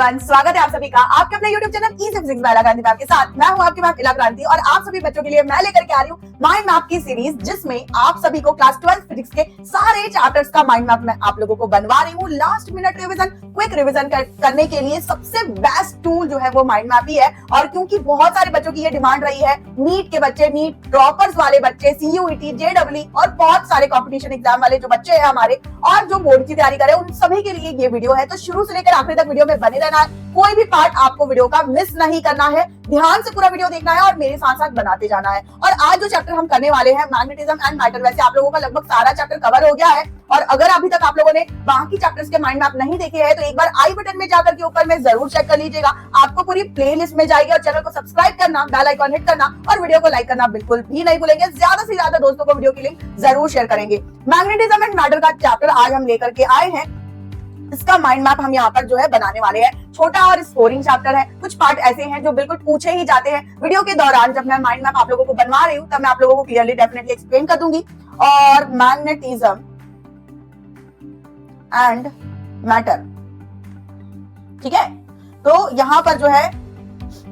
Everyone, स्वागत है आप सभी का आपके अपने YouTube channel easy physics bye इला क्रांति मैम के साथ। मैं हूं आपकी मैम इला क्रांति और आप सभी बच्चों के लिए मैं लेकर के आ रही हूं माइंड मैप की सीरीज, जिसमें आप सभी को क्लास 12 फिजिक्स के सारे चैप्टर्स का माइंड मैप मैं आप लोगों को बनवा रही हूं। Last minute revision, quick revision करने के लिए सबसे बेस्ट टूल जो है वो माइंड मैप ही है। और क्योंकि बहुत सारे बच्चों की ये डिमांड रही है, नीट के बच्चे, नीट टॉपर्स वाले बच्चे, CUET, JEE और बहुत सारे कॉम्पिटिशन एग्जाम वाले जो बच्चे हैं हमारे और जो बोर्ड की तैयारी करे, उन सभी के लिए ये वीडियो है। तो शुरू से लेकर आखिरी तक वीडियो में बने रहना है, कोई भी पार्ट आपको वीडियो का मिस नहीं करना है, ध्यान से पूरा वीडियो देखना है और मेरे साथ साथ बनाते जाना है। और आज जो चैप्टर हम करने वाले हैं मैग्नेटिज्म एंड मैटर, वैसे आप लोगों का लगभग सारा चैप्टर कवर हो गया है। और अगर अभी तक आप लोगों ने बाकी चैप्टर्स के माइंड मैप नहीं देखे हैं तो एक बार आई बटन में जाकर के ऊपर में जरूर चेक कर लीजिएगा, आपको पूरी प्लेलिस्ट में जाएगी। और चैनल को सब्सक्राइब करना, बेल आइकॉन हिट करना और वीडियो को लाइक करना बिल्कुल भी नहीं भूलेंगे। ज्यादा से ज्यादा दोस्तों को वीडियो की लिंक जरूर शेयर करेंगे। मैग्नेटिज्म एंड मैटर का चैप्टर आज हम लेकर के आए हैं, इसका माइंड मैप हम यहाँ पर जो है बनाने वाले हैं। छोटा और स्कोरिंग चैप्टर है, कुछ पार्ट ऐसे हैं जो बिल्कुल पूछे ही जाते हैं। वीडियो के दौरान जब मैं माइंड मैप आप लोगों को बनवा रही हूँ तब मैं आप लोगों को क्लियरली डेफिनेटली एक्सप्लेन कर दूंगी। और मैग्नेटिज्म एंड मैटर, ठीक है। तो यहाँ पर जो है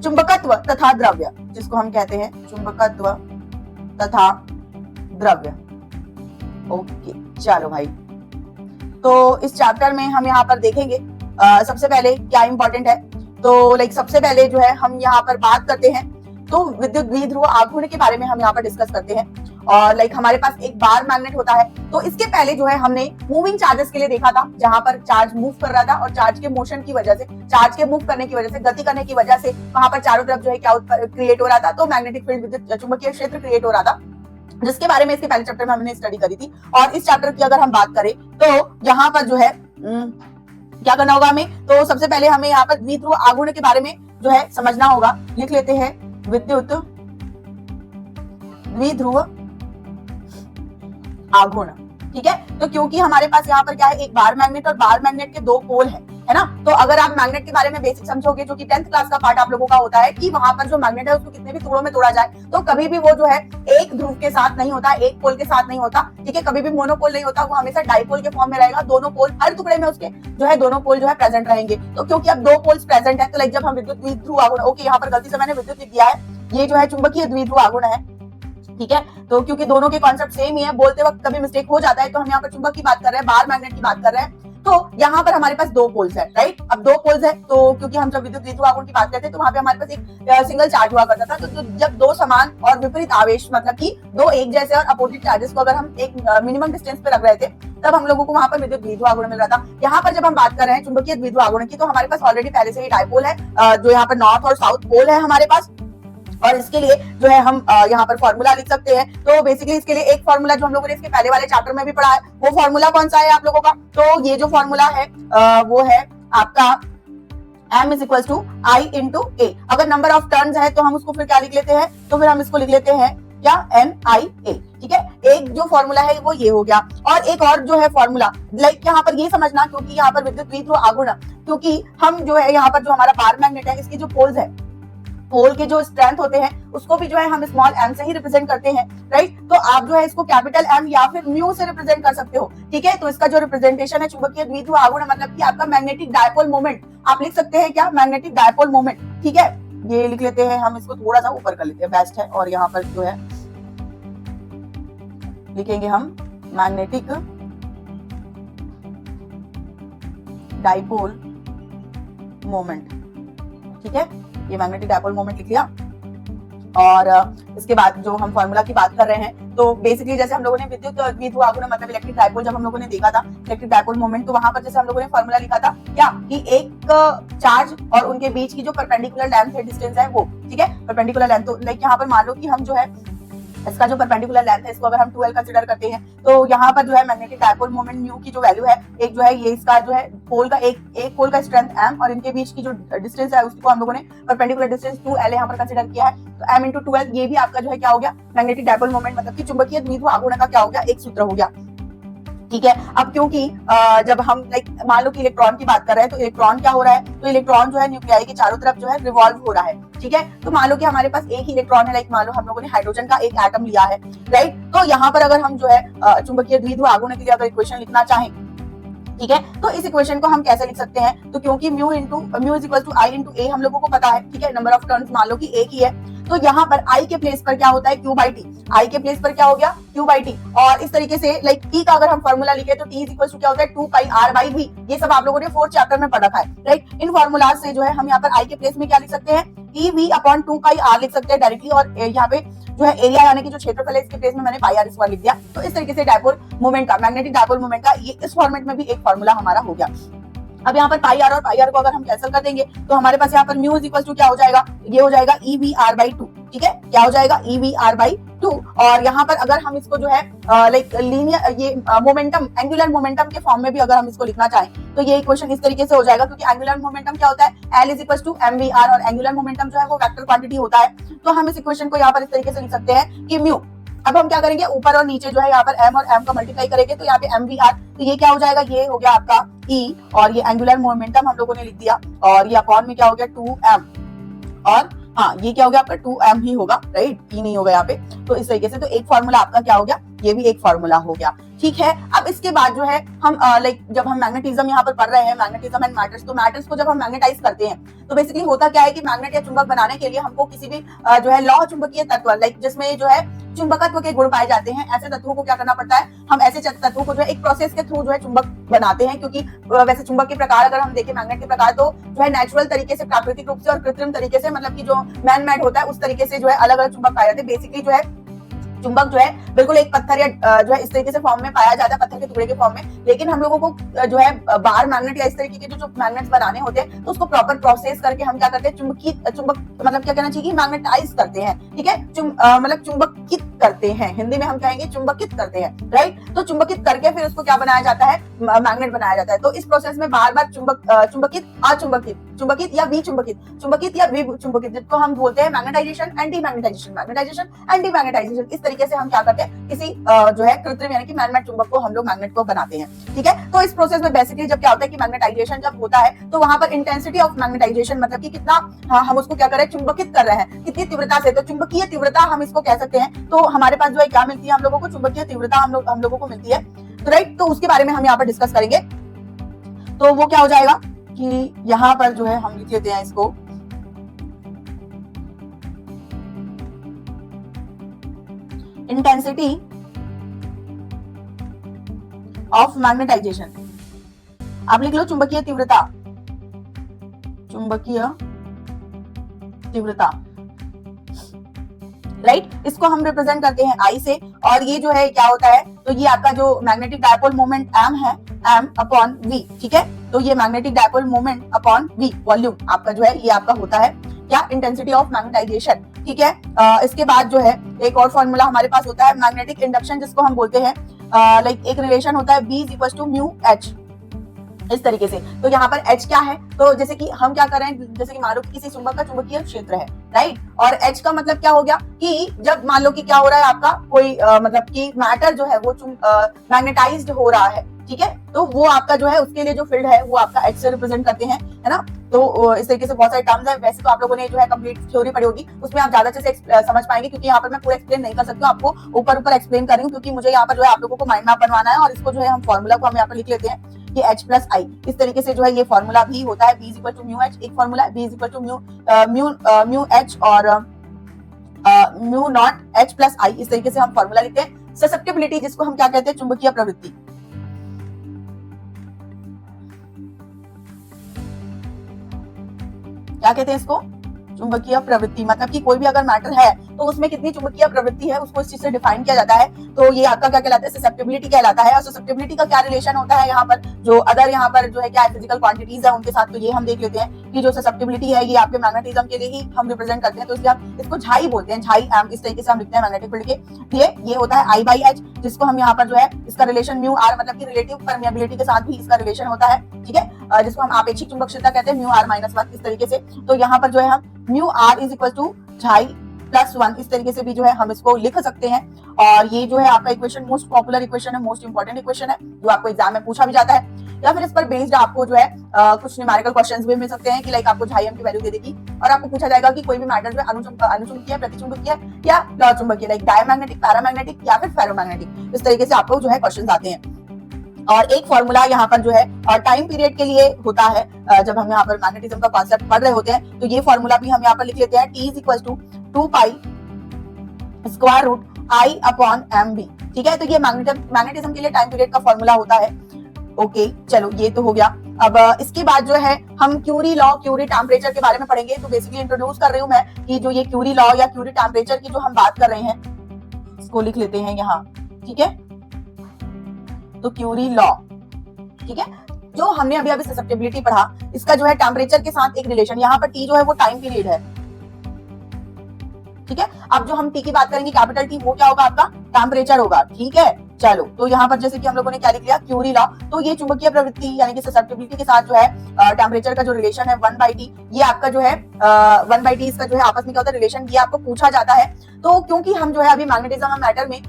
चुंबकत्व तथा द्रव्य, जिसको हम कहते हैं चुंबकत्व तथा द्रव्य। ओके चलो भाई, तो इस चैप्टर में हम यहाँ पर देखेंगे सबसे पहले क्या इंपॉर्टेंट है। तो सबसे पहले जो है हम यहाँ पर बात करते हैं तो विद्युत द्विध्रुव आघूर्ण के बारे में हम यहाँ पर डिस्कस करते हैं। और हमारे पास एक बार मैग्नेट होता है, तो इसके पहले जो है हमने मूविंग चार्जेस के लिए देखा था, जहां पर चार्ज मूव कर रहा था और चार्ज के मोशन की वजह से, चार्ज के मूव करने की वजह से, गति करने की वजह से वहां पर चारों तरफ जो है क्या क्रिएट हो रहा था, तो मैग्नेटिक फील्ड, विद्युत चुंबकीय क्षेत्र क्रिएट हो रहा था, जिसके बारे में इसके पहले चैप्टर में हमने स्टडी करी थी। और इस चैप्टर की अगर हम बात करें तो यहाँ पर जो है क्या करना होगा हमें, तो सबसे पहले हमें यहाँ पर द्विध्रुव आघूर्ण के बारे में जो है समझना होगा। लिख लेते हैं विद्युत द्विध्रुव आघूर्ण, ठीक है। तो क्योंकि हमारे पास यहाँ पर क्या है, एक बार मैग्नेट और बार मैग्नेट के दो पोल है ना। तो अगर आप मैग्नेट के बारे में बेसिक समझोगे, जो कि 10th क्लास का पार्ट आप लोगों का होता है, कि वहां पर जो मैग्नेट है उसको कितने भी टुकड़ों में तोड़ा जाए तो कभी भी वो जो है एक ध्रुव के साथ नहीं होता, एक पोल के साथ नहीं होता, ठीक है। कभी भी मोनोपोल नहीं होता, वो हमेशा डाइपोल के फॉर्म में रहेगा। दोनों पोल, हर टुकड़े में उसके जो है दोनों पोल जो है प्रेजेंट रहेंगे। तो क्योंकि अब दो पोल्स प्रेजेंट है, तो जब हम विद्युत द्विध्रुव आघूर्ण, ओके यहाँ पर गलती से मैंने विद्युत लिख दिया है, ये जो है चुंबकीय द्विध्रुव आघूर्ण है, ठीक है। तो क्योंकि दोनों के कॉन्सेप्ट सेम ही है, बोलते वक्त कभी मिस्टेक हो जाता है, तो हम यहाँ पर चुंबक की बात कर रहे हैं, बार मैग्नेट की बात कर रहे हैं। तो यहाँ पर हमारे पास दो पोल्स है, राइट। अब दो पोल्स है तो क्योंकि हम जब विद्युत द्विध्रुव आघूर्ण की बात करते हैं तो वहां पे हमारे पास एक सिंगल चार्ज हुआ करता था। तो जब दो समान और विपरीत आवेश, मतलब कि दो एक जैसे और अपोजिट चार्जेस को अगर हम एक मिनिमम डिस्टेंस पे रख रहे थे, तब हम लोगों को वहां पर विद्युत द्विध्रुव आघूर्ण मिल रहा था। यहाँ पर जब हम बात कर रहे हैं चुंबकीय द्विध्रुव आघूर्ण की, तो हमारे पास ऑलरेडी पहले से ही डाइपोल है, जो यहाँ पर नॉर्थ और साउथ पोल है हमारे पास। और इसके लिए जो है हम यहाँ पर फॉर्मूला लिख सकते हैं। तो बेसिकली इसके लिए एक फॉर्मूला जो हम लोगों ने इसके पहले वाले चैप्टर में भी पढ़ा है, वो फॉर्मूला कौन सा है आप लोगों का, तो ये जो फॉर्मूला है वो है आपका M is equal to I into A। अगर नंबर ऑफ टर्न्स है तो हम उसको फिर क्या लिख लेते हैं, तो फिर हम इसको लिख लेते हैं क्या, NIA, ठीक है। एक जो फॉर्मूला है वो ये हो गया। और एक और जो है फॉर्मूला, यहाँ पर ये समझना, क्योंकि यहाँ पर विद्युत द्विध्रुव आघूर्ण, क्योंकि हम जो है यहाँ पर जो हमारा बार मैग्नेट है, इसके जो पोल्स है, पोल के जो स्ट्रेंथ होते हैं उसको भी जो है हम स्मॉल m से ही रिप्रेजेंट करते हैं, राइट। तो आप जो है इसको कैपिटल M या फिर म्यू से रिप्रेजेंट कर सकते हो, ठीक है। तो इसका जो रिप्रेजेंटेशन है चुंबकीय द्विध्रुव आघूर्ण, मतलब कि आपका मैग्नेटिक डायपोल मोमेंट आप लिख सकते हैं क्या, मैग्नेटिक डायपोल मोमेंट, ठीक है। ये लिख लेते हैं हम, इसको थोड़ा सा ऊपर कर लेते हैं, बेस्ट है। और यहाँ पर जो है लिखेंगे हम मैग्नेटिक डायपोल मोमेंट, ठीक है। ये मैग्नेटिक डायपोल मोमेंट लिख लिया। और इसके बाद जो हम फॉर्मूला की बात कर रहे हैं, तो बेसिकली जैसे हम लोगों ने विद्युत द्विध्रुव आघूर्ण मतलब इलेक्ट्रिक डायपोल जब हम लोगों ने देखा था, इलेक्ट्रिक डायपोल मोमेंट, तो वहां पर जैसे हम लोगों ने फॉर्मूला लिखा था क्या, कि एक चार्ज और उनके बीच की जो परपेंडिकुलर लेंथ है, डिस्टेंस है वो, ठीक है, परपेंडिकुलर लेंथ। तो यहाँ पर मान लो कि हम जो है इसका जो परपेंडिकुलर लेंथ है, इसको अगर हम 12 कंसीडर करते हैं, तो यहाँ पर जो है मैग्नेटिक डायपोल मोमेंट म्यू की जो वैल्यू है, एक जो है ये इसका जो है पोल का एक पोल का स्ट्रेंथ m और इनके बीच की जो डिस्टेंस है उसको हम लोगों ने परपेंडिकुलर डिस्टेंस 2l यहाँ पर कंसीडर किया है। तो m इंटू 12 ये भी आपका जो है क्या हो गया, मैग्नेटिक डायपोल मोमेंट, मतलब कि चुंबकीय द्विध्रुव आघूर्ण का क्या हो गया, एक सूत्र हो गया, ठीक है। अब क्योंकि जब हम मान लो कि इलेक्ट्रॉन की बात कर रहे हैं, तो इलेक्ट्रॉन क्या हो रहा है, तो इलेक्ट्रॉन जो है न्यूक्लियाई के चारों तरफ जो है रिवॉल्व हो रहा है, ठीक है। तो मान लो कि हमारे पास एक ही इलेक्ट्रॉन है, मान लो हम लोगों ने हाइड्रोजन का एक एटम लिया है, राइट। तो यहाँ पर अगर हम जो है चुंबकीय द्विध्रुव आघूर्ण के लिए अगर इक्वेशन लिखना चाहें ठीक है। तो इस इक्वेशन को हम कैसे लिख सकते हैं, तो क्योंकि mu is equal to I into A हम लोगों को पता है, ठीक है, नंबर ऑफ टर्न्स मान लो कि एक ही है, तो यहाँ पर आई के प्लेस पर क्या होता है क्यू बाई टी, आई के प्लेस पर क्या हो गया क्यू बाई टी, और इस तरीके से लाइक टी का अगर हम फॉर्मूला लिखे तो टी इज इक्वल टू क्या होता है 2 पाई आर बाई वी, ये सब आप लोगों ने 4th चैप्टर में पढ़ रखा है, राइट। इन फॉर्मूलाज से जो है हम यहाँ पर आई के प्लेस में क्या लिख सकते हैं, E V upon 2 pi R लिख सकते हैं डायरेक्टली, और यहाँ पे जो है एरिया यानी कि जो क्षेत्रफल है इसके प्लेस में मैंने पाई आर स्क्वायर लिख दिया। तो इस तरीके से डायपोल मोमेंट का, मैग्नेटिक डायपोल मोमेंट का ये इस फॉर्मेट में भी एक फॉर्मूला हमारा हो गया। अब यहाँ पर पाई आर और पाई आर को अगर हम कैंसिल कर देंगे तो हमारे पास यहाँ पर म्यू इज इक्वल टू क्या हो जाएगा, ये हो जाएगा ई वी आर बाई 2, ठीक है, क्या हो जाएगा ई वी आर बाई 2, और यहाँ पर अगर हम इसको जो है लाइक लीनियर ये मोमेंटम, एंगुलर मोमेंटम के फॉर्म में भी अगर हम इसको लिखना चाहें तो ये इक्वेशन इस तरीके से हो जाएगा, क्योंकि एंगुलर मोमेंटम क्या होता है L is equal to M V R, और एंगुलर मोमेंटम जो है वो वेक्टर क्वांटिटी होता है। तो हम इस इक्वेशन को यहाँ पर इस तरीके से लिख सकते हैं कि म्यू, अब हम क्या करेंगे ऊपर और नीचे जो है यहाँ पर m और m का मल्टीप्लाई करेंगे तो यहाँ पे एम वी आर, तो ये क्या हो जाएगा, ये हो गया आपका e, और ये एंगुलर मोमेंटम हम लोगों ने लिख दिया, और ये अपॉन में क्या हो गया 2m, और हाँ ये क्या हो गया आपका 2m ही होगा, राइट, e नहीं होगा यहाँ पे। तो इस तरीके से तो एक फॉर्मूला आपका क्या हो गया, ये भी एक फॉर्मूला हो गया, ठीक है। अब इसके बाद जो है हम लाइक जब हम मैग्नेटिज्म यहाँ पर पढ़ रहे हैं, मैग्नेटिज्म एंड मैटर्स, तो मैटर्स को जब हम मैग्नेटाइज करते हैं तो बेसिकली होता क्या है कि मैग्नेट या चुंबक बनाने के लिए हमको किसी भी जो है लौह चुंबकीय तत्व लाइक जिसमें जो है चुंबकत्व के गुण पाए जाते हैं, ऐसे तत्वों को क्या करना पड़ता है, हम ऐसे तत्वों को जो है एक प्रोसेस के थ्रू जो है चुंबक बनाते हैं। क्योंकि वैसे चुंबक के प्रकार अगर हम देखें, मैग्नेट के प्रकार, तो जो है नेचुरल तरीके से, प्राकृतिक रूप से और कृत्रिम तरीके से, मतलब कि जो मैन मेड होता है उस तरीके से जो है अलग अलग चुंबक पाए जाते हैं। बेसिकली जो है चुंबक जो है बिल्कुल एक पत्थर या जो है इस तरीके से फॉर्म में पाया जाता है, पत्थर के टुकड़े के फॉर्म में, लेकिन हम लोगों को जो है बार मैग्नेट या इस तरीके के जो मैग्नेट्स बनाने होते हैं तो उसको प्रॉपर प्रोसेस करके हम क्या करते हैं, चुंबक मतलब क्या कहना चाहिए, मैग्नेटाइज करते हैं, ठीक है, मतलब चुंबकित करते हैं, हिंदी में हम कहेंगे चुंबकित करते हैं, राइट। तो चुंबकित करके फिर उसको क्या बनाया जाता है, मैग्नेट बनाया जाता है। तो इस प्रोसेस में बार बार चुंबकित, अचुंबकित, चुंबकित या विचुंबकित, चुंबकित या विचुंबकित, जिसको हम बोलते हैं magnetisation, anti magnetisation, magnetisation, anti magnetisation, इस तरीके से हम क्या करते हैं, किसी जो है कृत्रिम यानी कि मैन-मेड चुंबक को हम लोग मैग्नेट को बनाते हैं, ठीक है। तो इस प्रोसेस में बेसिकली जब क्या होता है कि मैग्नेटाइजेशन जब होता है तो वहां पर इंटेंसिटी ऑफ मैग्नेटाइजेशन मतलब कि कितना हम उसको क्या कर रहे हैं, चुंबकित कर रहे हैं, कितनी तीव्रता से, तो चुंबकीय तीव्रता हम इसको कह सकते हैं। तो हमारे पास जो है क्या मिलती है हम लोगों को, चुंबकीय तीव्रता हम लोगों को मिलती है, तो राइट। तो उसके बारे में हम यहाँ पर डिस्कस करेंगे। तो वो क्या हो जाएगा कि यहाँ पर जो है हम लिख लेते हैं इसको इंटेंसिटी ऑफ मैग्नेटाइजेशन, आप लिख लो चुंबकीय तीव्रता, चुंबकीय तीव्रता, राइट। इसको हम रिप्रेजेंट करते हैं आई से, और ये जो है क्या होता है, तो ये आपका जो मैग्नेटिक डायपोल मोमेंट m है, m अपॉन v, ठीक है। तो ये magnetic dipole moment upon v volume आपका जो है ये आपका होता है क्या, इंटेंसिटी ऑफ मैग्नेटाइजेशन, ठीक है। इसके बाद जो है एक और फॉर्मूला हमारे पास होता है मैग्नेटिक इंडक्शन, जिसको हम बोलते हैं लाइक एक रिलेशन होता है B equal to mu H, इस तरीके से। तो यहाँ पर H क्या है, तो जैसे कि हम क्या कर रहे हैं, जैसे कि मान लो कि किसी चुंबक का चुंबकीय क्षेत्र है, राइट, और H का मतलब क्या हो गया कि जब मान लो कि क्या हो रहा है आपका कोई मतलब कि मैटर जो है वो मैग्नेटाइज्ड हो रहा है, ठीक है, तो वो आपका जो है उसके लिए जो फील्ड है वो आपका H से रिप्रेजेंट करते हैं, है ना। तो इस तरीके से बहुत सारे टर्म्स है, वैसे तो आप लोगों ने जो है कंप्लीट थ्योरी पढ़ी होगी, उसमें आप ज्यादा अच्छे से समझ पाएंगे, क्योंकि यहाँ पर मैं पूरा एक्सप्लेन नहीं कर सकती हूँ, आपको ऊपर एक्सप्लेन कर रही हूँ, क्योंकि मुझे यहाँ पर जो है आप लोगों को माइंड मैप बनवाना है, और इसको जो है हम फॉर्मूला को हम यहाँ पर लिख लेते हैं कि H प्लस आई, इस तरीके से जो है ये फॉर्मूला भी होता है, B equal to mu H, एक फॉर्मूला है, B equal to mu H और mu not H plus I, इस तरीके से हम फॉर्मूला लिखते हैं। ससेप्टिबिलिटी, जिसको हम क्या कहते हैं, चुंबकीय प्रवृत्ति, क्या कहते हैं इसको, चुंबकीय प्रवृत्ति, मतलब कि कोई भी अगर मैटर है तो उसमें कितनी चुंबकीय प्रवृत्ति है उसको इस चीज से डिफाइन किया जाता है। तो ये आपका क्या कहलाता है, ससेप्टिबिलिटी कहलाता है। और ससेप्टिबिलिटी का क्या रिलेशन होता है यहाँ पर, जो अदर यहाँ पर जो है क्या फिजिकल क्वांटिटीज है उनके साथ, तो ये हम देख लेते हैं कि जो ससेप्टिबिलिटी है ये आपके मैग्नेटिज्म के लिए ही हम रिप्रेजेंट करते हैं, तो इसलिए हम इसको झाई बोलते हैं, झाई एम, इस तरीके से हम लिखते हैं मैग्नेटिक फील्ड के लिए। ये होता है आई बाई एच, जिसको हम यहाँ पर जो है इसका रिलेशन म्यू आर, मतलब कि रिलेटिव परमिएबिलिटी के साथ भी इसका रिलेशन होता है, ठीक है, जिसको हम आपेक्षिक चुंबकशीलता कहते हैं, म्यू आर माइनस 1, इस तरीके से। तो यहाँ पर जो है हम mu r is equal to chi plus 1, इस तरीके से भी जो है हम इसको लिख सकते हैं। और ये जो है आपका इक्वेशन मोस्ट पॉपुलर इक्वेशन है, मोस्ट इंपॉर्टेंट इक्वेशन है, जो आपको एग्जाम में पूछा भी जाता है, या फिर इस पर बेस्ड आपको जो है कुछ न्यूमेरिकल क्वेश्चंस भी मिल सकते हैं कि लाइक आपको झाई एम की वैल्यू दे देगी और आपको पूछा जाएगा कि कोई भी मैटर जो है अनुचुंबकीय, प्रतिचुंबकीय या लौहचुंबकीय, लाइक डायमैग्नेटिक, पैरामैग्नेटिक या फिर फेरोमैग्नेटिक, इस तरीके से आपको जो है क्वेश्चंस आते हैं। और एक फॉर्मूला यहाँ पर जो है टाइम पीरियड के लिए होता है। जब हम यहाँ पर मैग्नेटिज्म का कॉन्सेप्ट पढ़ रहे होते हैं तो ये फॉर्मूला भी हम यहाँ पर लिख लेते हैं, T is equal to 2 pi square root I upon MB। ठीक है, तो ये मैग्नेटिज्म के लिए टाइम पीरियड का फॉर्मूला होता है। ओके, चलो ये तो हो गया। अब इसके बाद जो है हम क्यूरी लॉ, क्यूरी टेम्परेचर के बारे में पढ़ेंगे। तो बेसिकली इंट्रोड्यूस कर रही हूँ मैं कि जो ये क्यूरी लॉ या क्यूरी टेम्परेचर की जो हम बात कर रहे हैं, इसको लिख लेते हैं यहाँ। ठीक है, तो क्यूरी लॉ, ठीक है, जो हमने अभी अभी ससेप्टिबिलिटी पढ़ा, इसका जो है टेम्परेचर के साथ एक रिलेशन, यहाँ पर टी जो है वो टाइम पीरियड है। ठीक है, अब जो हम टी की बात करेंगे कैपिटल टी, वो क्या होगा आपका टेम्परेचर होगा। ठीक है, चलो तो यहाँ पर जैसे कि हम लोगों ने क्या लिख लिया, क्यूरी लॉ। तो ये चुंबकीय प्रवृत्ति यानी कि ससेप्टिबिलिटी के साथ जो है टेम्परेचर का जो रिलेशन है 1/T, ये आपका जो है 1/T इसका जो है आपस में क्या होता है रिलेशन, ये आपको पूछा जाता है। तो क्योंकि हम जो है अभी मैग्नेटिज्म मैटर में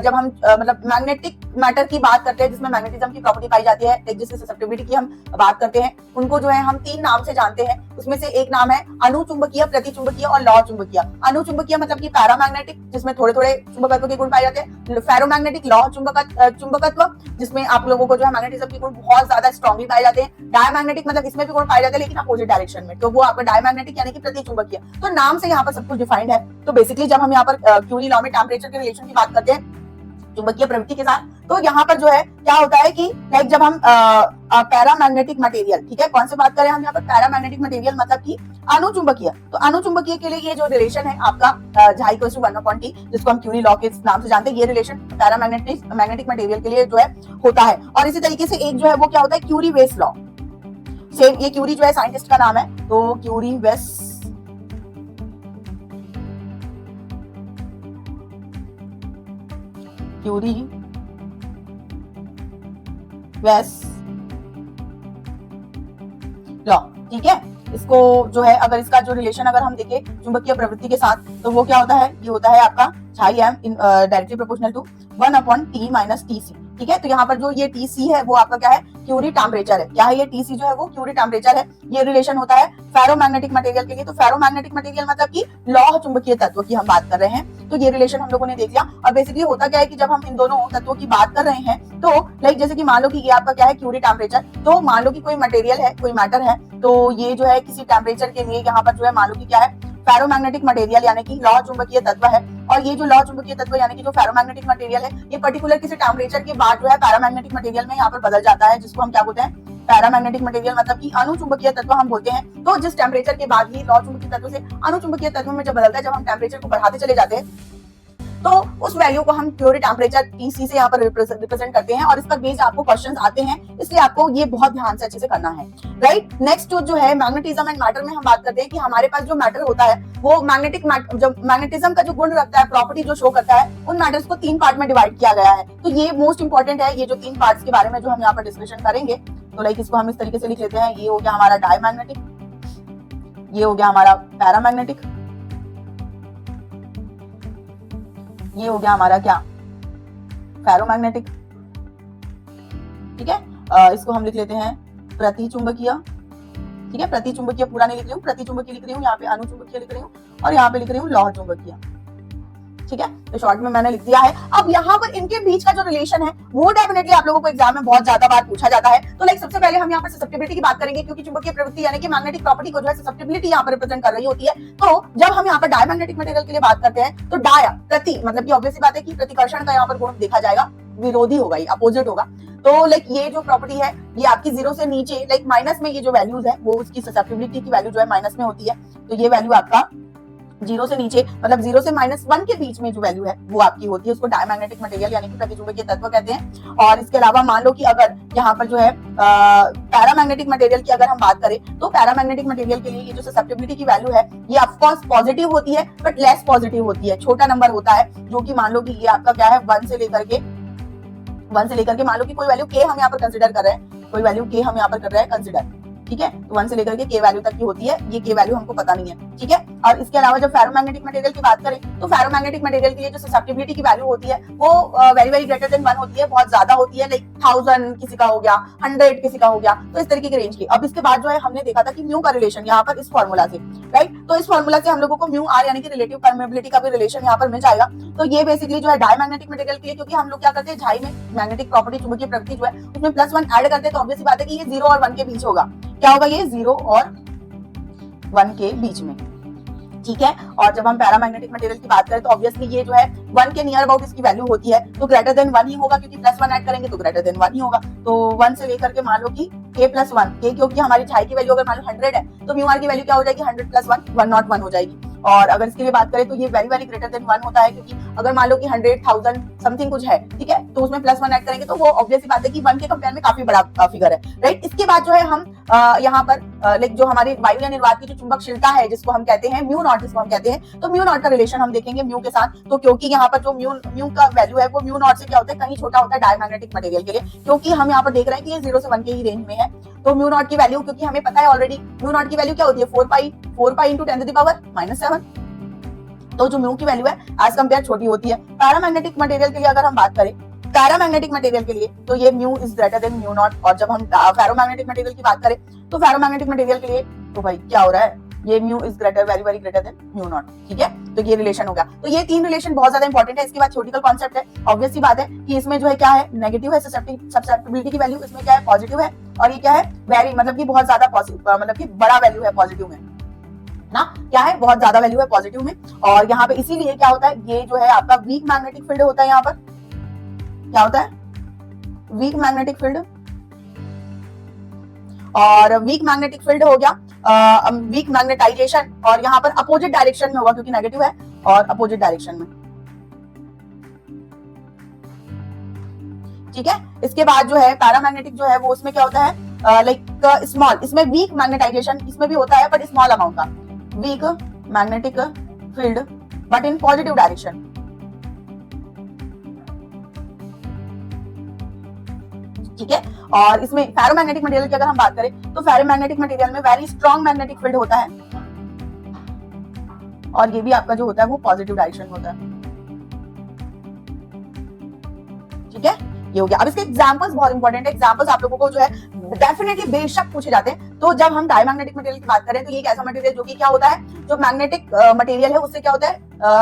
जब हम मतलब मैग्नेटिक मैटर की बात करते हैं जिसमें मैग्नेटिज्म की प्रॉपर्टी पाई जाती है, जिससे ससेप्टिबिलिटी की हम बात करते हैं, उनको जो है हम 3 नाम से जानते हैं। उसमें से एक नाम है अनुचुंबकीय, प्रतिचुंबकीय और लौह चुंबकीय। अनुचुंबकीय मतलब कि पैरामैग्नेटिक, जिसमें थोड़े थोड़े चुंबकत्व के गुण पाए जाते हैं। फेरोमैग्नेटिक, लौह चुंबकत्व, जिसमें आप लोगों को जो है मैग्नेटिज्म के गुण बहुत ज्यादा स्ट्रांगली पाए जाते हैं। डायमैग्नेटिक मतलब इसमें भी गुण पाए जाते हैं लेकिन अपोजिट डायरेक्शन में, तो वो आपका डायमैग्नेटिक यानी कि प्रतिचुंबकीय। तो नाम से यहाँ पर सब कुछ डिफाइंड है। तो बेसिकली जब हम यहाँ पर क्यूरी लॉ में टेम्परेचर के रिलेशन की बात करते हैं चुंबकीय प्रवृत्ति के साथ, तो यहाँ पर जो है क्या होता है कि लाइक जब हम पैरामैग्नेटिक मटेरियल, ठीक है, कौन से बात करें हम यहाँ पर, पैरामैग्नेटिक मटेरियल मतलब कि अनुचुंबकीय। तो अनुचुंबकीय के लिए ये जो रिलेशन है आपका झाई इक्वल टू 1/T, जिसको हम क्यूरी लॉ के नाम से जानते हैं, ये रिलेशन पैरामैग्नेटिक मटेरियल के लिए जो है होता है। और इसी तरीके से एक जो है वो क्या होता है, क्यूरी वेस लॉ। सेम, ये क्यूरी जो है साइंटिस्ट का नाम है, तो क्यूरी वेस लॉ। ठीक है, इसको जो है अगर इसका जो रिलेशन अगर हम देखें चुंबकीय प्रवृत्ति के साथ, तो वो क्या होता है, ये होता है आपका chi M directly proportional to 1/T minus TC। ठीक है, तो यहाँ पर जो ये TC है वो आपका क्या है, क्यूरी टेम्परेचर है। क्या है ये TC जो है वो क्यूरी टेम्परेचर है। ये रिलेशन होता है फेरोमैग्नेटिक मटेरियल के लिए। तो फेरोमैग्नेटिक मटेरियल मतलब कि लौह चुंबकीय तत्व की हम बात कर रहे हैं। तो ये रिलेशन हम लोगों ने देख लिया। और बेसिकली होता क्या है कि जब हम इन दोनों तत्वों की बात कर रहे हैं, तो लाइक जैसे कि मान लो कि ये आपका क्या है, क्यूरी टेम्परेचर। तो मान लो कि कोई मटेरियल है, कोई मैटर है, तो ये जो है किसी टेम्परेचर के लिए यहाँ पर जो है मान लो कि क्या है, फेरोमैग्नेटिक मटेरियल यानी कि लौह चुंबकीय तत्व है। और ये जो लौह चुंबकीय तत्व यानी कि जो फेरोमैग्नेटिक मटेरियल है, ये पर्टिकुलर किसी टेम्परेचर के बाद जो है पैरामैग्नेटिक मटेरियल में यहाँ पर बदल जाता है, जिसको हम क्या बोलते हैं, पैरामैग्नेटिक मटेरियल मतलब कि अनुचुंबकीय तत्व हम बोलते हैं। तो जिस टेम्परेचर के बाद ही लौह चुंबकीय तत्व से अनुचुंबकीय तत्व में जब बदलता है, जब हम टेम्परेचर को बढ़ाते चले जाते हैं, तो उस वैल्यू को हम क्यूरी टेम्परेचर TC से यहाँ पर रिप्रेजेंट करते हैं। और इस पर बेस्ड आपको क्वेश्चंस आते हैं, इसलिए आपको ये बहुत ध्यान से अच्छे से करना है। राइट, नेक्स्ट जो है मैग्नेटिज्म एंड मैटर में हम बात करते हैं कि हमारे पास जो मैटर होता है वो मैग्नेटिज्म का जो गुण रखता है, प्रॉपर्टी जो शो करता है, उन मैटर्स को 3 पार्ट में डिवाइड किया गया है। तो ये मोस्ट इंपॉर्टेंट है, ये जो 3 पार्ट्स के बारे में जो हम यहाँ पर डिस्कशन करेंगे। तो लाइक इसको हम इस तरीके से लिख लेते हैं, ये हो गया हमारा डायमैग्नेटिक, ये हो गया हमारा पैरामैग्नेटिक, ये हो गया हमारा क्या, फेरोमैग्नेटिक। ठीक है, इसको हम लिख लेते हैं प्रतिचुंबकीय। ठीक है, प्रतिचुंबकीय पूरा नहीं लिख रही हूँ, प्रतिचुंबकीय लिख रही हूँ, यहाँ पे अनुचुंबकीय लिख रही हूँ और यहाँ पे लिख रही हूँ लौह चुंबकीय। ठीक है, तो शॉर्ट में मैंने लिख दिया है। अब यहाँ पर इनके बीच का जो रिलेशन है वो डेफिनेटली आप लोगों को एग्जाम में बहुत ज्यादा बार पूछा जाता है। तो लाइक सबसे पहले हम यहाँ पर ससेप्टिबिलिटी की बात करेंगे, क्योंकि चुंबकीय प्रवृत्ति यानी कि मैग्नेटिक प्रॉपर्टी को जो है ससेप्टिबिलिटी यहाँ पर रिप्रेजेंट कर रही होती है। तो जब हम यहाँ पर डायमैग्नेटिक मटेरियल के लिए बात करते हैं, तो डाया प्रति मतलब की ऑब्वियस बात है कि प्रतिकर्षण का यहाँ पर गुण देखा जाएगा, विरोधी होगा, ये अपोजिट होगा। तो लाइक ये जो प्रॉपर्टी है ये आपकी 0 से नीचे लाइक माइनस में ये जो वैल्यूज है वो उसकी ससेप्टिबिलिटी की वैल्यू जो है माइनस में होती है। तो ये वैल्यू आपका 0 से नीचे मतलब 0 से -1 के बीच में जो वैल्यू है वो आपकी होती है, उसको डायमैग्नेटिक मटेरियल यानी कि प्रतिचुंबकीय तत्व कहते हैं। और इसके अलावा मान लो कि अगर यहाँ पर जो है पैरामैग्नेटिक मटेरियल की अगर हम बात करें, तो पैरामैग्नेटिक मटेरियल के लिए ये जो ससेप्टिबिलिटी की वैल्यू है ये ऑफकोर्स पॉजिटिव होती है, बट लेस पॉजिटिव होती है, छोटा नंबर होता है, जो कि मान लो कि ये आपका क्या है 1 से लेकर के मान लो कि कोई वैल्यू k हम यहाँ पर कंसिडर कर रहे हैं, कोई वैल्यू k हम यहाँ पर कर रहे हैं कंसिडर। ठीक है, तो 1 से लेकर के k वैल्यू तक की होती है, ये k वैल्यू हमको पता नहीं है। ठीक है, और इसके अलावा जब फेरोमैग्नेटिक मटेरियल की बात करें, तो फेरोमैग्नेटिक मटेरियल के लिए जो ससेप्टिबिलिटी की वैल्यू होती है वो वेरी वेरी ग्रेटर देन 1 होती है, बहुत ज्यादा होती है, लाइक 1000 किसी का हो गया, 100 किसी का हो गया, तो इस तरीके की रेंज की। अब इसके बाद जो है हमने देखा था कि म्यू का रिलेशन यहाँ पर इस फॉर्मूला से, राइट, तो इस फॉर्मूला से हम लोगों को म्यू आर यानी कि रिलेटिव परमेबिलिटी का भी रिलेशन यहाँ पर मिल जाएगा। तो ये बेसिकली जो है डायमैग्नेटिक मटेरियल के लिए, क्योंकि हम लोग क्या करते हैं झाई में मैग्नेटिक प्रॉपर्टी चुंबकीय प्रकृति जो है उसमें +1 ऐड करते हैं, तो ऑब्वियस बात है कि ये 0 और 1 के बीच होगा। क्या होगा? ये 0 और 1 के बीच में, ठीक है। और जब हम पैरामैग्नेटिक मटेरियल की बात करें तो ऑब्वियसली ये जो है 1 के नियर अबाउट इसकी वैल्यू होती है, तो ग्रेटर देन 1 ही होगा, क्योंकि +1 ऐड करेंगे तो ग्रेटर देन 1 ही होगा। तो 1 से लेकर के मान लो कि k+1, k क्योंकि हमारी झाई की वैल्यू अगर मान लो 100 है तो म्यू आर की वैल्यू क्या हो जाएगी? 100 + 1 101 हो जाएगी। और अगर इसके लिए बात करें तो ये वेरी वेरी ग्रेटर देन 1 होता है, क्योंकि अगर मान लो कि 100,000 समथिंग कुछ है, ठीक है, तो उसमें +1 ऐड करेंगे तो वो ऑब्वियस बात है कि 1 के कंपेयर में काफी बड़ा फिगर है, राइट। इसके बाद जो है हम यहाँ पर लाइक जो हमारे वायु या निर्वात की जो चुंबकशीलता है जिसको हम कहते हैं म्यू नॉट, जिसको हम कहते हैं, तो म्यू नॉट का रिलेशन हम देखेंगे म्यू के साथ। तो क्योंकि यहाँ पर जो म्यू का वैल्यू है वो म्यू नॉट से क्या होता है? कहीं छोटा होता है डायमैग्नेटिक मटेरियल के लिए, क्योंकि हम यहाँ पर देख रहे हैं कि ये 0 से 1 के ही रेंज में है। तो म्यू नॉट की वैल्यू, क्योंकि हमें पता है ऑलरेडी म्यू नॉट की वैल्यू क्या होती है? 4 पाई इंटू 10⁻⁻⁷। तो जो म्यू की वैल्यू है एज कंपेयर छोटी होती है। पैरामैग्नेटिक मटेरियल के लिए अगर हम बात करें, पैरामैग्नेटिक मटेरियल के लिए तो ये mu is greater than mu naught. और जब हम फेरोमैग्नेटिक मटेरियल की बात करें तो फेरोमैग्नेटिक मटेरियल के लिए तो भाई क्या हो रहा है? ये mu is greater very very greater than mu naught, ठीक है। तो ये रिलेशन हो गया। तो ये 3 रिलेशन बहुत ज्यादा इंपॉर्टेंट है। इसके बाद थ्योरेटिकल कॉन्सेप्ट है। ऑब्वियस सी बात है कि इसमें जो है क्या है? नेगेटिव है ससेप्टिबिलिटी की वैल्यू, इसमें क्या है? पॉजिटिव है। और ये क्या है? वेरी मतलब कि बहुत ज्यादा मतलब कि बड़ा वैल्यू है पॉजिटिव में ना, क्या है? बहुत ज्यादा वैल्यू है पॉजिटिव में। और यहाँ पे इसीलिए क्या होता है? ये जो है आपका वीक मैग्नेटिक फील्ड होता है। यहाँ पर क्या होता है? Weak magnetic field. और वीक मैग्नेटिक फील्ड हो गया वीक मैग्नेटाइजेशन, और यहाँ पर अपोजिट डायरेक्शन में होगा क्योंकि नेगेटिव है, और अपोजिट डायरेक्शन में, ठीक है। इसके बाद जो है पैरामैग्नेटिक जो है वो उसमें क्या होता है? लाइक स्मॉल, इसमें वीक मैग्नेटाइजेशन इसमें भी होता है बट स्मॉल अमाउंट का weak magnetic field but in positive direction, ठीक है। और इसमें फेरोमैग्नेटिक मटेरियल की अगर हम बात करें तो फेरोमैग्नेटिक मटेरियल में वेरी स्ट्रॉन्ग मैग्नेटिक फील्ड होता है, और ये भी आपका जो होता है वो पॉजिटिव डायरेक्शन होता है, ठीक है। ये हो गया। अब इसके एग्जांपल्स बहुत इंपॉर्टेंट है। एग्जांपल्स आप लोगों को जो है डेफिनेटली बेशक पूछे जाते हैं। तो जब हम डायमैग्नेटिक मटेरियल की बात करें तो ये एक ऐसा मटेरियल जो कि क्या होता है? जो मैग्नेटिक मटेरियल है उससे क्या होता है?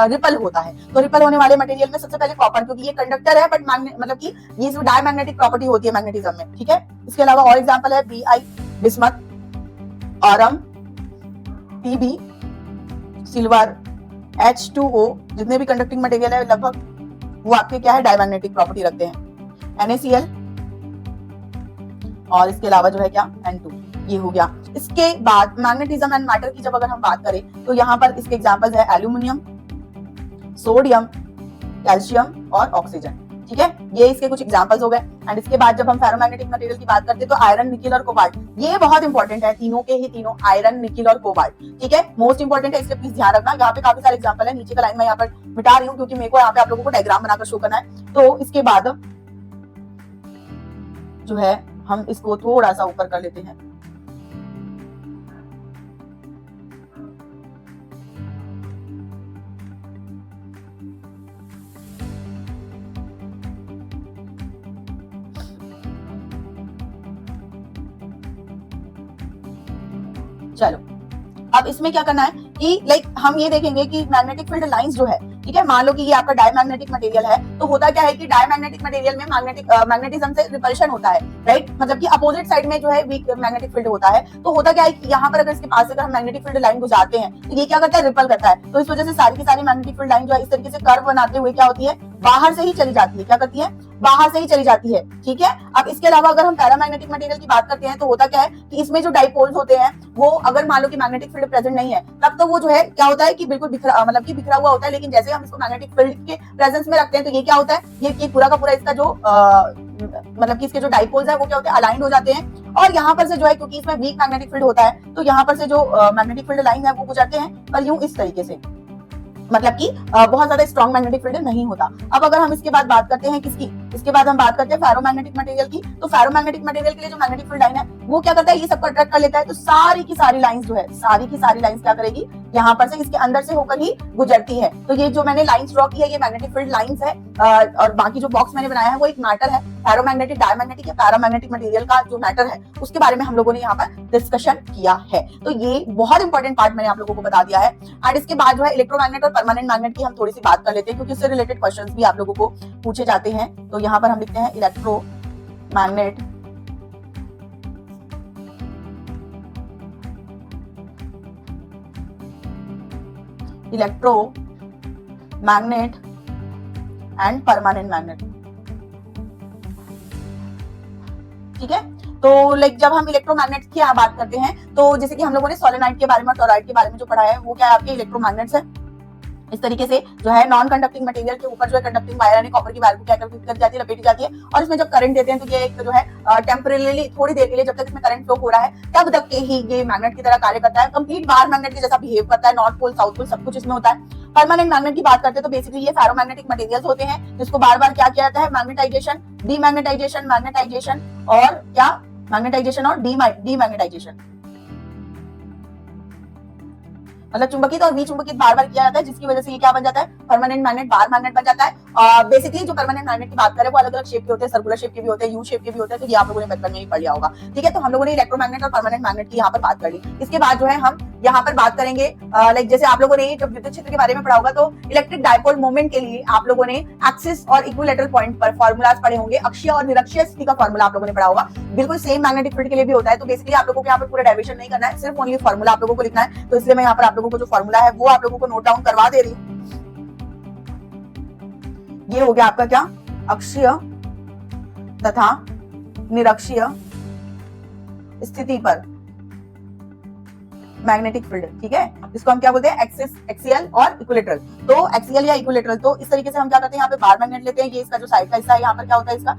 रिपल होता है। तो रिपल होने वाले मटेरियल में सबसे पहले कॉपर, क्योंकि ये कंडक्टर है बट मतलब कि ये जो डायमैग्नेटिक प्रॉपर्टी होती है मैग्नेटिज्म में, ठीक है। इसके अलावा और एग्जांपल है Bi, bismuth, Aurum, Tb, silver, H2O, जितने भी कंडक्टिंग मटेरियल है लगभग वो आपके क्या है? डायमैग्नेटिक प्रॉपर्टी रखते हैं। NaCl, और इसके अलावा जो है क्या? N2। ये हो गया। इसके बाद मैग्नेटिज्म एंड मैटर की जब अगर हम बात करें तो यहाँ पर इसके एग्जांपल्स है एल्यूमिनियम, सोडियम, कैल्शियम और ऑक्सीजन, ठीक है। ये इसके कुछ एग्जांपल्स हो गए। एंड इसके बाद जब हम फेरोमैग्नेटिक मटेरियल की बात करते हैं तो आयरन, निकिल और कोबाल्ट, ये बहुत इंपॉर्टेंट है। तीनों के ही तीनों, आयरन, निकिल और कोबाल्ट, ठीक है, मोस्ट इंपॉर्टेंट है, इसलिए प्लीज ध्यान रखना। यहाँ पे काफी सारे एग्जांपल है, नीचे का लाइन मैं यहाँ पर मिटा रही हूँ क्योंकि मेरे को यहाँ पे आप लोगों को डायग्राम बनाकर शो करना है। तो इसके बाद जो है हम इसको थोड़ा सा ऊपर कर लेते हैं। चलो अब इसमें क्या करना है कि लाइक हम ये देखेंगे कि मैग्नेटिक फील्ड लाइंस जो है, ठीक है, मान लो कि ये आपका डायमैग्नेटिक मटेरियल है, तो होता क्या है कि डायमैग्नेटिक मटेरियल में मैग्नेटिज्म से रिपल्शन होता है, राइट। मतलब कि अपोजिट साइड में जो है वीक मैग्नेटिक फील्ड होता है। तो होता क्या है कि यहाँ पर अगर इसके पास अगर हम मैग्नेटिक फील्ड लाइन गुजारते हैं तो ये क्या करता है? रिपल करता है। तो इस वजह से सारी की सारी मैग्नेटिक फील्ड लाइन जो है इस तरीके से कर्व बनाते हुए क्या होती है? बाहर से ही चली जाती है। क्या करती है? बाहर से ही चली जाती है, ठीक है। अब इसके अलावा अगर हम पैरामैग्नेटिक मटेरियल की बात करते हैं तो होता क्या है कि इसमें जो डाइपोल्स होते हैं वो अगर मान लो कि मैग्नेटिक फील्ड प्रेजेंट नहीं है तब तो वो जो है क्या होता है कि बिल्कुल बिखरा मतलब कि बिखरा हुआ होता है। लेकिन जैसे हम इसको मैग्नेटिक फील्ड के प्रेजेंस में रखते हैं तो ये क्या होता है? ये पूरा का पूरा इसका जो मतलब कि इसके जो डाइपोल्स है वो क्या होते हैं? अलाइंड हो जाते हैं। और यहाँ पर से जो है क्योंकि इसमें वीक मैग्नेटिक फील्ड होता है तो यहाँ पर से जो मैग्नेटिक फील्ड लाइन है वो गुजरते हैं पर यूं इस तरीके से, मतलब कि बहुत ज्यादा स्ट्रॉन्ग मैग्नेटिक फील्ड नहीं होता। अब अगर हम इसके बाद बात करते हैं किसकी? इसके बाद हम बात करते हैं फेरोमैग्नेटिक मटेरियल की। तो फेरोमैग्नेटिक मटेरियल के लिए जो मैग्नेटिक फील्ड लाइन है वो क्या करता है, ये सबको अट्रैक्ट कर लेता है। तो सारी की सारी लाइंस जो है, सारी की सारी लाइंस क्या करेगी, यहाँ पर से इसके अंदर से होकर ही गुजरती है। तो ये जो मैंने लाइंस ड्रॉ की है ये मैग्नेटिक फील्ड लाइंस है, और बाकी जो बॉक्स मैंने बनाया है वो एक मैटर है। फेरोमैग्नेटिक, डायमैग्नेटिक या पैरामैग्नेटिक मटेरियल का जो मैटर है उसके बारे में हम लोगों ने यहाँ पर डिस्कशन किया है। तो ये बहुत इंपॉर्टेंट पार्ट मैंने आप लोगों को बता दिया है। एंड इसके बाद जो है इलेक्ट्रोमैग्नेट और परमानेंट मैग्नेट की हम थोड़ी सी बात कर लेते हैं, क्योंकि उससे रिलेटेड क्वेश्चंस भी आप लोगों को पूछे जाते हैं। तो यहाँ पर हम लिखते हैं electromagnet, electromagnet and permanent magnet. ठीक है, तो लाइक जब हम इलेक्ट्रोमैग्नेट की बात करते हैं तो जैसे कि हम लोगों ने सोलेनॉइड के बारे में, टॉरॉइड के बारे में जो पढ़ा है वो क्या है, आपके इलेक्ट्रोमैग्नेट्स है। इस तरीके से जो है नॉन कंडक्टिंग मटेरियल के ऊपर जो है कंडक्टिंग वायर यानी कॉपर की वायर को क्या कर जाती है, लपेटी जाती है, और इसमें जब करंट देते हैं तो ये एक जो है टेम्परेरीली थोड़ी देर के लिए, जब तक इसमें करंट फ्लो हो रहा है तब तक के ही ये मैग्नेट की तरह कार्य करता है। कंप्लीट बार मैग्नेट के जैसा बिहेव करता है, नॉर्थ पोल साउथ पोल सब कुछ इसमें होता है। परमानेंट मैग्नेट की बात करते हैं तो बेसिकली ये फेरोमैग्नेटिक मटेरियल्स होते हैं जिसको बार बार क्या किया जाता है, मैग्नेटाइजेशन, डीमैग्नेटाइजेशन, मैग्नेटाइजेशन और क्या, मैग्नेटाइजेशन और डीमैग्नेटाइजेशन, मतलब चुंबकित और विचुंबकित बार बार किया जाता है, जिसकी वजह से ये क्या बन जाता है, परमानेंट मैग्नेट, बार मैग्नेट बन जाता है। बेसिकली जो परमानेंट मैग्नेट की बात करें वो अलग अलग शेप के होते हैं, सर्कुलर शेप के भी होते हैं, यू शेप के भी होते हैं, तो ये आप लोगों ने बचपन में ही पढ़ लिया होगा। ठीक है, तो हम लोगों ने इलेक्ट्रोमैग्नेट और परमानेंट मैग्नेट की यहाँ पर बात कर ली। इसके बाद जो है हम यहाँ पर बात करेंगे लाइक जैसे आप लोगों ने जब विद्युत क्षेत्र के बारे में पढ़ा होगा तो इलेक्ट्रिक डायपोल मोमेंट के लिए आप लोगों ने एक्सिस और इक्विलेटरल पॉइंट पर फॉर्मूलाज पढ़े होंगे। अक्षीय और निरक्षीय स्थिति का फॉर्मूला आप लोगों ने पढ़ा होगा, बिल्कुल सेम मैग्नेटिक फील्ड के लिए भी होता है। तो बेसिकली आप लोगों को यहाँ पर पूरा डेरिवेशन नहीं करना है, सिर्फ ओनली फॉर्मूला आप लोगों को लिखना है। तो इसलिए मैं यहाँ पर आप लोगों को जो फॉर्मूला है वो आप लोगों को नोट डाउन करवा दे रही हूँ। ये हो गया आपका क्या, अक्षीय तथा निरक्षीय स्थिति पर मैग्नेटिक फील्ड। ठीक है, जिसको हम क्या बोलते हैं, एक्सिस, एक्सियल और इक्विलेटरल। तो एक्सियल या इक्विलेटरल, तो इस तरीके से हम क्या करते हैं, यहाँ पे बार मैग्नेट लेते हैं। ये इसका जो साइड का हिस्सा है, यहाँ पर क्या होता है, इसका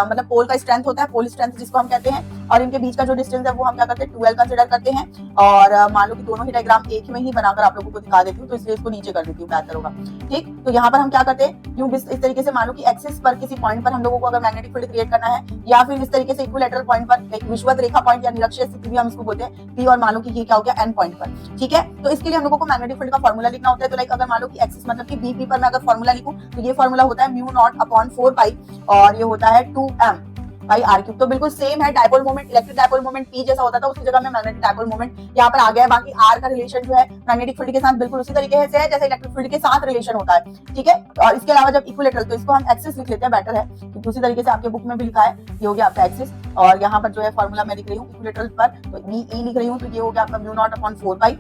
मतलब पोल का स्ट्रेंथ होता है, पोल स्ट्रेंथ जिसको हम कहते हैं, और इनके बीच का जो डिस्टेंस है वो हम क्या करते हैं, 12 कंसिडर करते हैं। और मान लो कि दोनों ही डायग्राम एक में ही बनाकर आप लोगों को दिखा देती हूँ, तो इसलिए इसको नीचे कर देती हूँ, बेहतर होगा। ठीक, तो यहाँ पर हम क्या करते हैं, क्यों इस तरीके से मान लो कि एक्सिस पर किसी पॉइंट पर हम लोगों को अगर मैग्नेटिक फील्ड क्रिएट करना है, या फिर इस तरीके से इक्विलेटरल पॉइंट पर, एक विषुवत रेखा पॉइंट या निरक्षीय स्थिति भी हम इसको बोलते हैं, पी, और मान लो कि ये क्या हो गया, एन पॉइंट पर। ठीक है, तो इसके लिए हम लोगों को मैग्नेटिक फील्ड का फॉर्मूला लिखना होता है। तो लाइक अगर मान लो कि एक्सिस मतलब कि बीपी पर मैं अगर फॉर्मूला लिखूं तो ये फॉर्मूला होता है म्यू नॉट अपॉन 4 पाई, और ये होता है 2m बाई आर क्यूब। तो बिल्कुल सेम है, dipole moment, electric dipole moment P जैसा होता था, उसकी जगह में मैग्नेटिक डायपोल मोमेंट यहाँ पर आ गया है। बाकी आर का रिलेशन जो है मैग्नेटिक फील्ड के साथ बिल्कुल उसी तरीके से है जैसे इलेक्ट्रिक फील्ड के साथ रिलेशन होता है। ठीक है, और इसके अलावा जब इक्विलेटरल, तो इसको हम एक्सिस लिख लेते हैं, बेटर है, क्योंकि उसी तरीके से आपके बुक में भी लिखा है। ये हो गया आपका एक्सिस, और यहाँ पर जो है फॉर्मूला मैं लिख रही हूँ इक्विलेटरल पर, तो ई लिख रही हूँ, तो ये हो गया आपका म्यू नॉट अपॉन 4 पाई,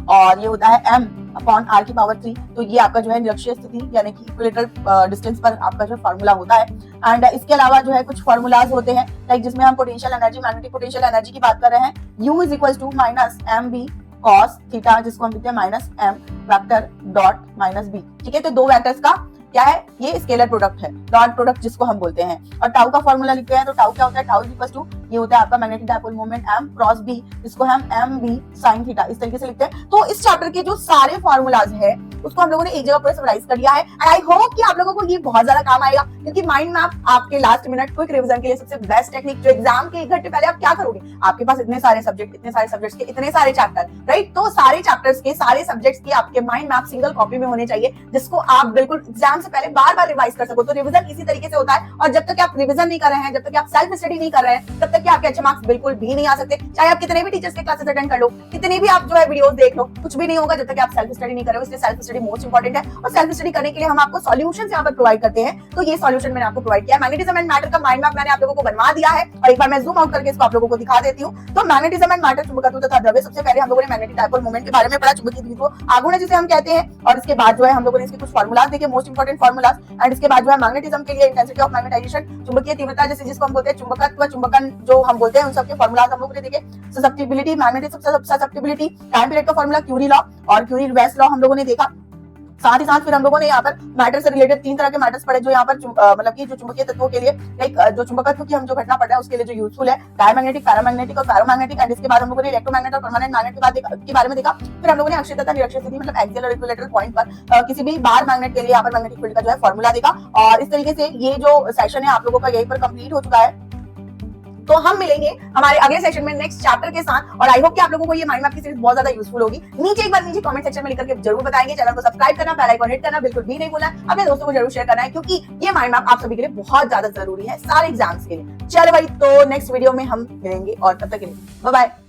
और ये होता है m अपॉन r की पावर 3। तो ये आपका जो है निरक्षीय स्थिति यानी कि इक्विलेटरल डिस्टेंस पर आपका जो फार्मूला होता है। एंड इसके अलावा जो है कुछ फार्मूलाज होते हैं, लाइक जिसमें हम potential energy, magnetic potential energy की बात कर रहे हैं। u is equal to minus M B cos theta, जिसको हम लिखते हैं minus M vector dot minus B. ठीक है, तो दो वेक्टर्स का क्या है, ये स्केलर प्रोडक्ट है, डॉट प्रोडक्ट जिसको हम बोलते हैं। और टाउ का फॉर्मूला लिखते हैं, तो टाउ क्या होता है, टाउ इज इक्वल टू, ये होता है आपका magnetic dipole moment m cross b, जिसको हम m b sin थीटा इस तरीके से लिखते हैं। तो इस चैप्टर के जो सारे फॉर्मूलाज है उसको हम लोगों ने एक जगह पर समराइज कर लिया है। एंड आई होप कि आप लोगों को ये बहुत ज्यादा काम आएगा, क्योंकि माइंड मैप आपके लास्ट मिनट क्विक रिवीजन के लिए सबसे बेस्ट टेक्निक। जो एग्जाम के 1 घंटे पहले आप क्या करोगे, आपके पास इतने सारे सब्जेक्ट, इतने सारे सब्जेक्ट्स के इतने सारे चैप्टर, राइट, तो सारे चैप्टर्स के सारे सब्जेक्ट्स की आपके माइंड मैप सिंगल कॉपी में होने चाहिए, जिसको आप बिल्कुल एग्जाम से पहले बार बार रिवाइज कर सको। तो रिवीजन इसी तरीके से होता है, और जब तक आप रिवीजन नहीं कर रहे हैं, जब तक आप सेल्फ स्टडी नहीं कर रहे हैं, तब तक आपके अच्छे मार्क्स बिल्कुल भी नहीं आ सकते। चाहे आप कितने भी टीचर्स के क्लासेस अटेंड कर लो, कितने भी आप जो है वीडियोस देख लो, कुछ भी नहीं होगा जब तक आप सेल्फ स्टडी नहीं कर रहे हो। इसलिए सेल्फ स्टडी मोस्ट इंपॉर्टेंट है, और सेल्फ स्टडी करने के लिए हम आपको सॉल्यूशंस यहाँ पर प्रोवाइड करते हैं। तो ये सॉल्यूशन मैंने आपको प्रोवाइड किया। मैग्नेटिज्म एंड मैटर का माइंड मैप मैंने आप लोगों को बनवा दिया है, और एक बार मैं जूम आउट करके इसको आप लोगों को दिखा देती हूँ। तो मैग्नेटिज्म एंड मैटर, चुंबकत्व तथा द्रव्य, सबसे पहले हम लोगों ने मैग्नेटिक डायपोल मोमेंट के बारे में पढ़ा, चुंबकीय द्विध्रुव आघूर्ण जिसे हम कहते हैं। और इसके बाद जो है हम लोगों ने इसके कुछ फार्मूलाज देखे, मोस्ट इंपॉर्टेंट फार्मूलाज। एंड इसके बाद जो है मैग्नेटिज्म के लिए इंटेंसिटी ऑफ मैग्नेटाइजेशन, चुंबकीय तीव्रता जैसे जिसको हम बोलते हैं चुंबकत्व, चुंबकन जो हम बोलते हैं, उन सबके फार्मूलाज हम लोगों ने देखे। Susceptibility, magnetic susceptibility, time period का फार्मूला क्यूरी लॉ और क्यूरी वेस्ट लॉ हम लोगों ने देखा। साथ ही साथ फिर हम लोगों ने यहाँ पर मैटर से रिलेटेड 3 तरह के मैटर्स पढ़े जो यहाँ पर मतलब कि जो चुंबकीय तत्वों के लिए एक जो चुंबकत्व की हम जो घटना पढ़ रहे हैं उसके लिए जो यूजफुल है, डायमैग्नेटिक, पैरामैग्नेटिक और फेरोमैग्नेटिक। एंड इसके बाद हम लोगों ने इलेक्ट्रोमैग्नेट और परमानेंट मैग्नेट के बारे में देखा। फिर हम लोगों ने अक्षीय तथा निरक्षीय स्थिति मतलब एक्सियल और इक्विलैटरल पॉइंट पर किसी भी बार मैग्नेट के लिए यहाँ पर मैग्नेटिक फील्ड का जो है फॉर्मूला देखा। और इस तरीके से ये जो सेशन है आप लोगों का यहीं पर कंप्लीट हो चुका है। तो हम मिलेंगे हमारे अगले सेशन में नेक्स्ट चैप्टर के साथ। और आई होप कि आप लोगों को ये माइंड मैप की सीरीज बहुत ज्यादा यूजफुल होगी। नीचे एक बार नीचे कमेंट सेक्शन में लिख करके जरूर बताएंगे। चैनल को सब्सक्राइब करना, बेल आइकन हिट करना बिल्कुल भी नहीं भूलना। अपने दोस्तों को जरूर शेयर करना है क्योंकि ये माइंड मैप आप सभी के लिए बहुत ज्यादा जरूरी है सारे एग्जाम्स के लिए। चलो भाई, तो नेक्स्ट वीडियो में हम मिलेंगे और तब तक के लिए बाय बाय।